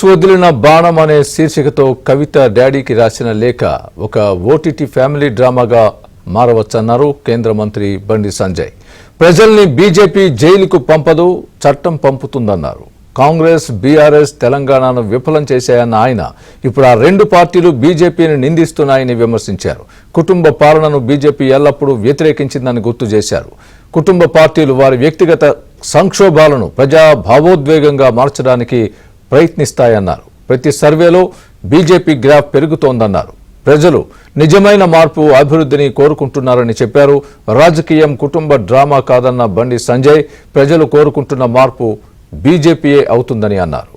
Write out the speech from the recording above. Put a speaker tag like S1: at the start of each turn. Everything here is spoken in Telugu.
S1: వదిలిన బాణం అనే శీర్షికతో కవిత డాడీకి రాసిన లేఖ ఒక ఓటీటీ ఫ్యామిలీ డ్రామాగా మారవచ్చన్నారు కేంద్ర మంత్రి బండి సంజయ్. ప్రజల్ని బీజేపీ జైలుకు పంపదు, చట్టం పంపుతుందన్నారు. కాంగ్రెస్, బీఆర్ఎస్ తెలంగాణను విఫలం చేశాయన్న ఆయన ఇప్పుడు ఆ రెండు పార్టీలు బీజేపీని నిందిస్తున్నాయని విమర్శించారు. కుటుంబ పాలనను బీజేపీ ఎల్లప్పుడూ వ్యతిరేకించిందని గుర్తు చేశారు. కుటుంబ పార్టీలు వారి వ్యక్తిగత సంక్షోభాలను ప్రజా భావోద్వేగంగా మార్చడానికి ప్రయత్నిస్తాయన్నారు. ప్రతి సర్వేలో బీజేపీ గ్రాఫ్ పెరుగుతోందన్నారు. ప్రజలు నిజమైన మార్పు, అభివృద్ధిని కోరుకుంటున్నారని చెప్పారు. రాజకీయం కుటుంబ డ్రామా కాదన్న బండి సంజయ్ ప్రజలు కోరుకుంటున్న మార్పు బీజేపీయే అవుతుందని అన్నారు.